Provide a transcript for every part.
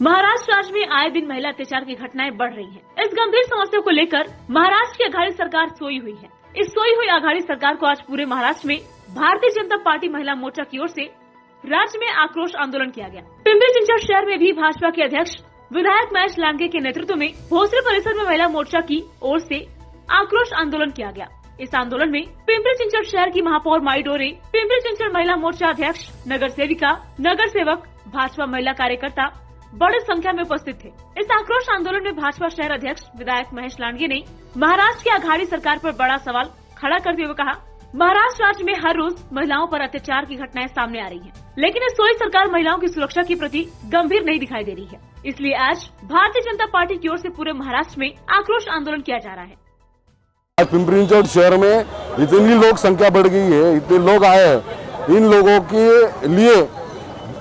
महाराष्ट्र राज्य में आए दिन महिला अत्याचार की घटनाएं बढ़ रही हैं। इस गंभीर समस्या को लेकर महाराष्ट्र की अघाड़ी सरकार सोई हुई है। इस सोई हुई अघाड़ी सरकार को आज पूरे महाराष्ट्र में भारतीय जनता पार्टी महिला मोर्चा की ओर से राज्य में आक्रोश आंदोलन किया गया। पिंपरी चिंचवड शहर में भी भाजपा के अध्यक्ष विधायक महेश लांडगे के नेतृत्व में भोसले परिसर में महिला मोर्चा की ओर से आक्रोश आंदोलन किया गया। इस आंदोलन में पिंपरी चिंचवड शहर की महापौर माई डोरे, पिंपरी चिंचवड महिला मोर्चा अध्यक्ष, नगर सेविका, नगर सेवक, भाजपा महिला कार्यकर्ता बड़ी संख्या में उपस्थित थे। इस आक्रोश आंदोलन में भाजपा शहर अध्यक्ष विधायक महेश लांडगे ने महाराष्ट्र की अघाड़ी सरकार पर बड़ा सवाल खड़ा करते हुए कहा, महाराष्ट्र राज्य में हर रोज महिलाओं पर अत्याचार की घटनाएं सामने आ रही हैं, लेकिन इस सोई सरकार महिलाओं की सुरक्षा के प्रति गंभीर नहीं दिखाई दे रही है। इसलिए आज भारतीय जनता पार्टी की ओर से पूरे महाराष्ट्र में आक्रोश आंदोलन किया जा रहा है। आज पिंपरी चिंचवड शहर में इतनी लोग संख्या बढ़ गई है, इतने लोग आए हैं। इन लोगों के लिए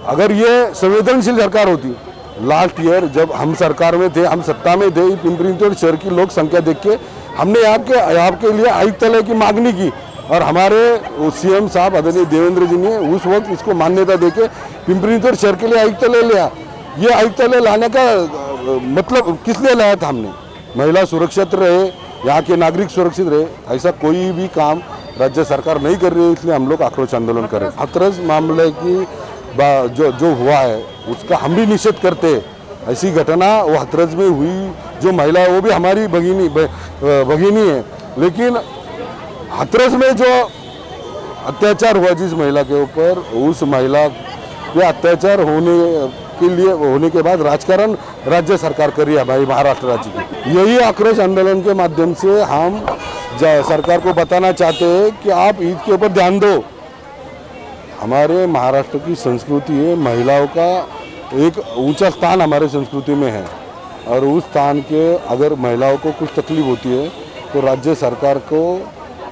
अगर ये संवेदनशील सरकार होती, लास्ट ईयर जब हम सरकार में थे, हम सत्ता में थे, पिंपरी चिंचवड शहर की लोक संख्या देख के हमने आपके लिए आयुक्तालय की मांगनी की और हमारे सीएम साहब आदरणीय देवेंद्र जी ने उस वक्त इसको मान्यता देके पिंपरी चिंचवड शहर के लिए आयुक्तालय लिया। ये आयुक्तालय लाने का मतलब किस लिए लाया था हमने? महिला सुरक्षित रहे, यहाँ के नागरिक सुरक्षित रहे। ऐसा कोई भी काम राज्य सरकार नहीं कर रही है, इसलिए हम लोग आक्रोश आंदोलन कर रहे हैं। हाथरस मामले की जो हुआ है उसका हम भी निषेध करते हैं। ऐसी घटना वो हाथरस में हुई, जो महिला है वो भी हमारी भगिनी है, लेकिन हाथरस में जो अत्याचार हुआ जिस महिला के ऊपर, उस महिला पे अत्याचार होने के बाद राजकारण राज्य सरकार कर रही है हमारी महाराष्ट्र राज्य की। यही आक्रोश आंदोलन के माध्यम से हम सरकार को बताना चाहते हैं कि आप ईद के ऊपर ध्यान दो। हमारे महाराष्ट्र की संस्कृति है, महिलाओं का एक ऊंचा स्थान हमारे संस्कृति में है और उस स्थान के अगर महिलाओं को कुछ तकलीफ होती है तो राज्य सरकार को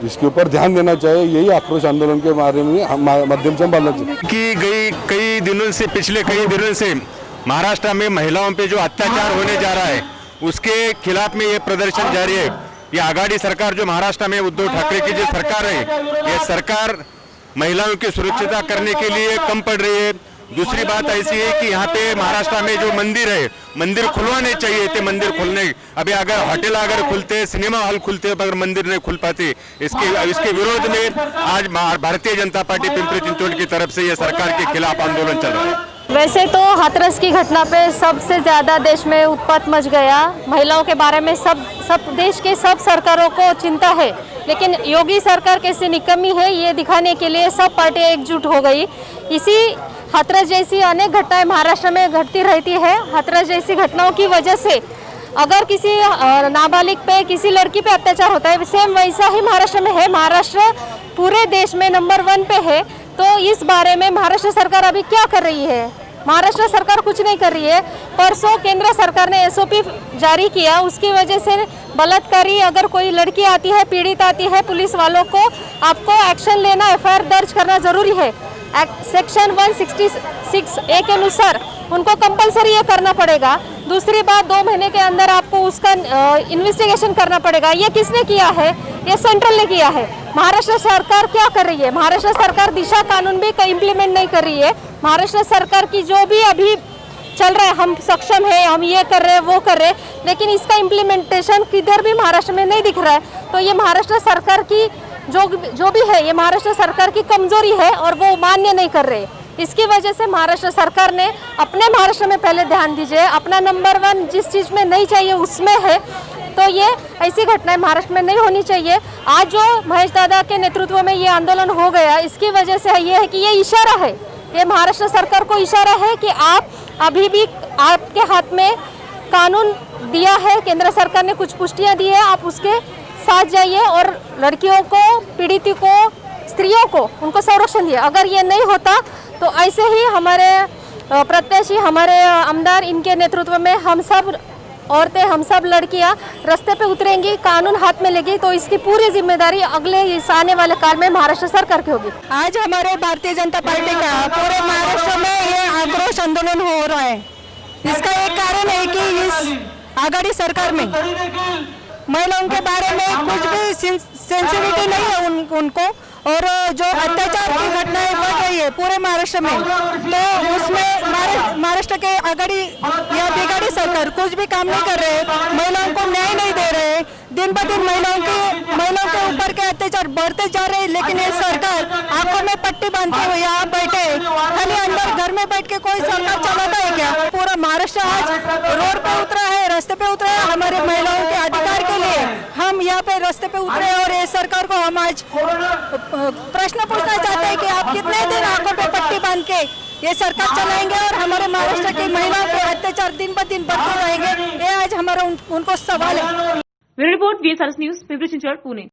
इसके ऊपर ध्यान देना चाहिए। यही आक्रोश आंदोलन के बारे में माध्यम से हम बोलना चाहिए कि पिछले कई दिनों से महाराष्ट्र में महिलाओं पे जो अत्याचार होने जा रहा है उसके खिलाफ में ये प्रदर्शन जारी है। ये आघाड़ी सरकार जो महाराष्ट्र में उद्धव ठाकरे की जो सरकार है, ये सरकार महिलाओं की सुरक्षिता करने के लिए कम पड़ रही है। दूसरी बात ऐसी है कि यहाँ पे महाराष्ट्र में जो मंदिर है, मंदिर खुलवाने चाहिए थे। मंदिर खुलने अभी अगर होटल अगर खुलते, सिनेमा हॉल खुलते, अगर मंदिर नहीं खुल पाते, इसके विरोध में आज भारतीय जनता पार्टी पिंपरी चिंचवड की तरफ से ये सरकार के खिलाफ आंदोलन चल रहा है। वैसे तो हाथरस की घटना पे सबसे ज़्यादा देश में उत्पात मच गया। महिलाओं के बारे में सब देश के सब सरकारों को चिंता है, लेकिन योगी सरकार कैसे निकम्मी है ये दिखाने के लिए सब पार्टियां एकजुट हो गई। इसी हाथरस जैसी अनेक घटनाएं महाराष्ट्र में घटती रहती है। हाथरस जैसी घटनाओं की वजह से अगर किसी नाबालिग पे, किसी लड़की पे अत्याचार होता है, सेम वैसा ही महाराष्ट्र में है। महाराष्ट्र पूरे देश में नंबर 1 पे है। तो इस बारे में महाराष्ट्र सरकार अभी क्या कर रही है? महाराष्ट्र सरकार कुछ नहीं कर रही है। परसों केंद्र सरकार ने SOP जारी किया, उसकी वजह से बलात्कारी अगर कोई लड़की आती है, पीड़ित आती है, पुलिस वालों को आपको एक्शन लेना, FIR दर्ज करना जरूरी है। सेक्शन 166A के अनुसार उनको कंपलसरी ये करना पड़ेगा। दूसरी बात, 2 महीने के अंदर आपको उसका इन्वेस्टिगेशन करना पड़ेगा। ये किसने किया है? ये सेंट्रल ने किया है। महाराष्ट्र सरकार क्या कर रही है? महाराष्ट्र सरकार दिशा कानून भी इम्प्लीमेंट नहीं कर रही है। महाराष्ट्र सरकार की जो भी अभी चल रहा है, हम सक्षम है, हम ये कर रहे हैं, वो कर रहे हैं, लेकिन इसका इम्प्लीमेंटेशन किधर भी महाराष्ट्र में नहीं दिख रहा है। तो ये महाराष्ट्र सरकार की जो भी है, ये महाराष्ट्र सरकार की कमजोरी है और वो मान्य नहीं कर रहे। इसकी वजह से महाराष्ट्र सरकार ने अपने महाराष्ट्र में पहले ध्यान दीजिए। अपना नंबर 1 जिस चीज़ में नहीं चाहिए उसमें है, तो ये ऐसी घटनाएं महाराष्ट्र में नहीं होनी चाहिए। आज जो महेश दादा के नेतृत्व में ये आंदोलन हो गया, इसकी वजह से ये है कि ये इशारा है, ये महाराष्ट्र सरकार को इशारा है कि आप अभी भी आपके हाथ में कानून दिया है, केंद्र सरकार ने कुछ पुष्टियाँ दी है, आप उसके साथ जाइए और लड़कियों को, पीड़ितों को, स्त्रियों को उनको संरक्षण दिए। अगर ये नहीं होता तो ऐसे ही हमारे प्रत्याशी, हमारे आमदार, इनके नेतृत्व में हम सब औरतें, हम सब लड़कियां रास्ते पे उतरेंगी, कानून हाथ में लेगी। तो इसकी पूरी जिम्मेदारी अगले इस आने वाले काल में महाराष्ट्र सरकार की होगी। आज हमारे भारतीय जनता पार्टी का पूरे महाराष्ट्र में ये आक्रोश आंदोलन हो रहा है। इसका एक कारण है कि इस आघाड़ी सरकार में महिलाओं के बारे में कुछ भी सेंसिटिविटी नहीं है उनको, और जो अत्याचार की घटनाएं बढ़ रही है पूरे महाराष्ट्र में, तो उसमें महाराष्ट्र के आघाड़ी या बिगाड़ी सरकार कुछ भी काम नहीं कर रहे, महिलाओं को न्याय नहीं दे रहे। दिन ब दिन महिलाओं के ऊपर के अत्याचार बढ़ते जा रहे हैं, लेकिन ये सरकार आंखों में पट्टी बांधते हुए यहाँ बैठे, खाली अंदर घर में बैठ के कोई सरकार चलाता है क्या? पूरा महाराष्ट्र आज रोड पे उतरा है, रास्ते पे उतरा है हमारे महिलाओं के अधिकार के लिए। हम यहाँ पे रास्ते पे उतरे और ये सरकार को हम आज प्रश्न पूछना चाहते हैं कि आप कितने दिन आंखों पे पट्टी बांध के ये सरकार चलाएंगे और हमारे महाराष्ट्र की महिलाओं पे अत्याचार दिन ब दिन बढ़ते रहेंगे? ये आज हमारा उनको सवाल है। Bureau report VSRS news, Pimpri Chinchwad, Pune.